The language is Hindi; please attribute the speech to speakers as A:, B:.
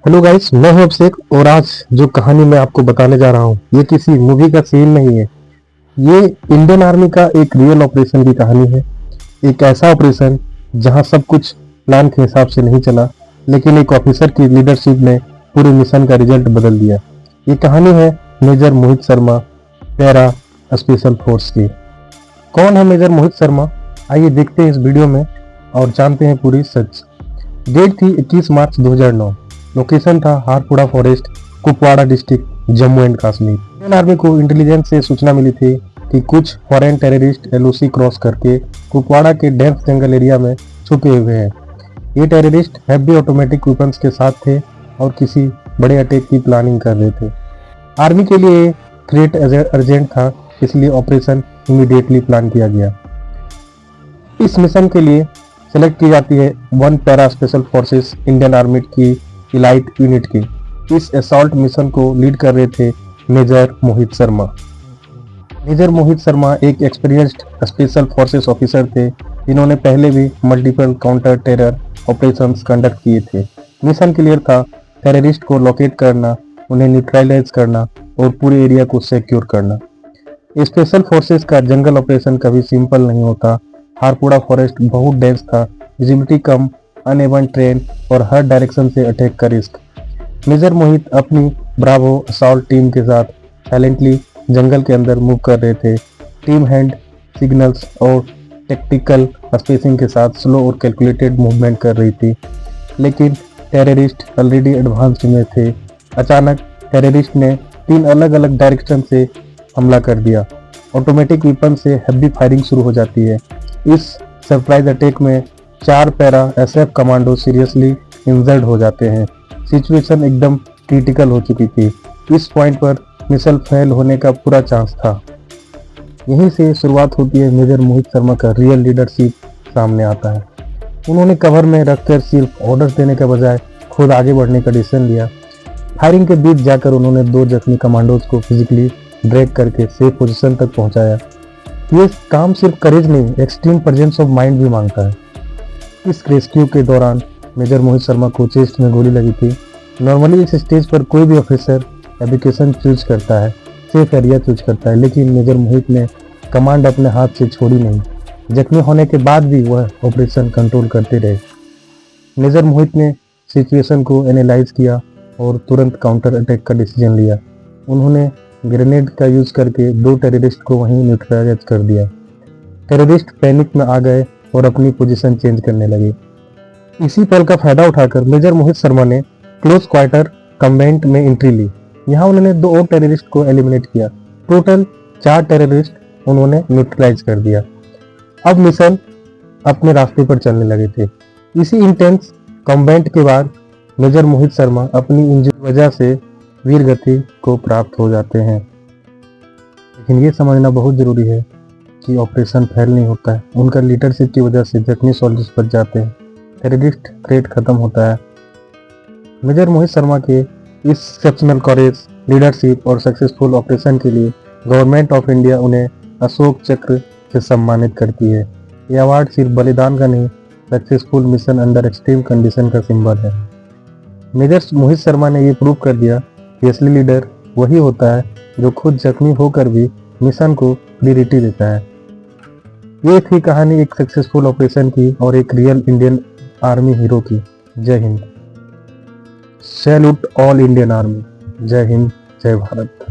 A: हेलो गाइस, मैं हूं अभिषेक और आज जो कहानी मैं आपको बताने जा रहा हूं ये किसी मूवी का सीन नहीं है। ये इंडियन आर्मी का एक रियल ऑपरेशन की कहानी है। एक ऐसा ऑपरेशन जहां सब कुछ प्लान के हिसाब से नहीं चला, लेकिन एक ऑफिसर की लीडरशिप ने पूरे मिशन का रिजल्ट बदल दिया। ये कहानी है major Mohit Sharma, para special force की। कौन है मेजर मोहित शर्मा? आइए देखते हैं इस वीडियो में और जानते हैं पूरी सच। डेट थी 21 मार्च 2009। लोकेशन था Harpura forest, Kupwara district, Jammu and Kashmir. Indian army को इंटेलिजेंस से सूचना मिली थी कि कुछ फॉरेन टेररिस्ट एलओसी क्रॉस करके कुपवाड़ा के डेंस जंगल एरिया में छुपे हुए हैं। ये टेररिस्ट हैवी ऑटोमेटिक वेपन्स के साथ थे और किसी बड़े अटैक की प्लानिंग कर रहे थे। आर्मी के लिए थ्रेट अर्जेंट था, इसलिए ऑपरेशन इमीडिएटली प्लान किया गया। इस मिशन के लिए सेलेक्ट की जाती है one para special forces Indian army की इलाइट यूनिट की। इस असॉल्ट मिशन को लीड कर रहे थे मेजर मोहित शर्मा। मेजर मोहित शर्मा एक एक्सपीरियंस्ड स्पेशल फोर्सेस ऑफिसर थे, जिन्होंने पहले भी multiple counter terror operations conduct किए थे। मिशन क्लियर था, टेररिस्ट को लोकेट करना, उन्हें न्यूट्रलाइज करना और पूरे एरिया को सिक्योर करना। स्पेशल फोर्सेस का जंगल ऑपरेशन कभी सिंपल नहीं होता। हारपुरा फॉरेस्ट बहुत डेंस था, विजिबिलिटी कम, अनएवन ट्रेन और हर डायरेक्शन से अटैक का रिस्क। मेजर मोहित अपनी ब्रावो असॉल्ट टीम के साथ साइलेंटली जंगल के अंदर मूव कर रहे थे। टीम हैंड सिग्नल्स और टेक्टिकल स्पेसिंग के साथ स्लो और कैलकुलेटेड मूवमेंट कर रही थी, लेकिन टेररिस्ट ऑलरेडी एडवांस्ड में थे। अचानक टेररिस्ट ने 3 अलग अलग डायरेक्शन से हमला कर दिया। ऑटोमेटिक वेपन से हैवी फायरिंग शुरू हो जाती है। इस सरप्राइज अटैक में 4 para SF commando seriously injured हो जाते हैं। सिचुएशन एकदम क्रिटिकल हो चुकी थी। इस पॉइंट पर मिशन फेल होने का पूरा चांस था। यहीं से शुरुआत होती है मेजर मोहित शर्मा का रियल लीडरशिप सामने आता है। उन्होंने कवर में रखकर सिर्फ ऑर्डर्स देने के बजाय खुद आगे बढ़ने का डिसीजन लिया। फायरिंग के बीच जाकर उन्होंने 2 जख्मी कमांडोज को फिजिकली ड्रैग करके सेफ पोजीशन तक पहुंचाया। ये काम सिर्फ करेज नहीं, एक्सट्रीम प्रेजेंस ऑफ माइंड भी मांगता है। इस रेस्क्यू के दौरान मेजर मोहित शर्मा को चेस्ट में गोली लगी थी। नॉर्मली इस स्टेज पर कोई भी ऑफिसर एविकेशन चूज करता है, सेफ एरिया चूज करता है, लेकिन मेजर मोहित ने कमांड अपने हाथ से छोड़ी नहीं। जख्मी होने के बाद भी वह ऑपरेशन कंट्रोल करते रहे। मेजर मोहित ने सिचुएशन को एनालाइज किया और तुरंत काउंटर अटैक का डिसीजन लिया। उन्होंने ग्रेनेड का यूज करके 2 टेररिस्ट को वहीं न्यूट्रलाइज कर दिया। टेररिस्ट पैनिक में आ गए और अपनी पोजीशन चेंज करने लगे। इसी पल का फायदा उठाकर मेजर मोहित शर्मा ने क्लोज क्वार्टर कम्बैट में एंट्री ली। यहाँ उन्होंने 2 और टेररिस्ट को एलिमिनेट किया। टोटल 4 टेररिस्ट उन्होंने न्यूट्रलाइज कर दिया। अब मिशन अपने रास्ते पर चलने लगे थे। इसी इंटेंस कम्बैट के बाद मेजर मोहित शर्मा अपनी इंजरी की वजह से वीर गति को प्राप्त हो जाते हैं। लेकिन ये समझना बहुत जरूरी है कि ऑपरेशन फेल नहीं होता है। उनका लीडरशिप की वजह से जख्मी सोल्जर्स बच जाते हैं, टेररिस्ट थ्रेट खत्म होता है। मेजर मोहित शर्मा के इस एक्सेप्शनल करेज, लीडरशिप और सक्सेसफुल ऑपरेशन के लिए गवर्नमेंट ऑफ इंडिया उन्हें अशोक चक्र से सम्मानित करती है। यह अवार्ड सिर्फ बलिदान का नहीं, successful mission under extreme condition का सिंबल है। मेजर मोहित शर्मा ने ये प्रूव कर दिया कि असली लीडर वही होता है जो खुद जख्मी होकर भी मिशन को प्रायोरिटी देता है। ये थी कहानी एक सक्सेसफुल ऑपरेशन की और एक रियल इंडियन आर्मी हीरो की। जय Hind. Salute all Indian army. जय हिंद, जय भारत।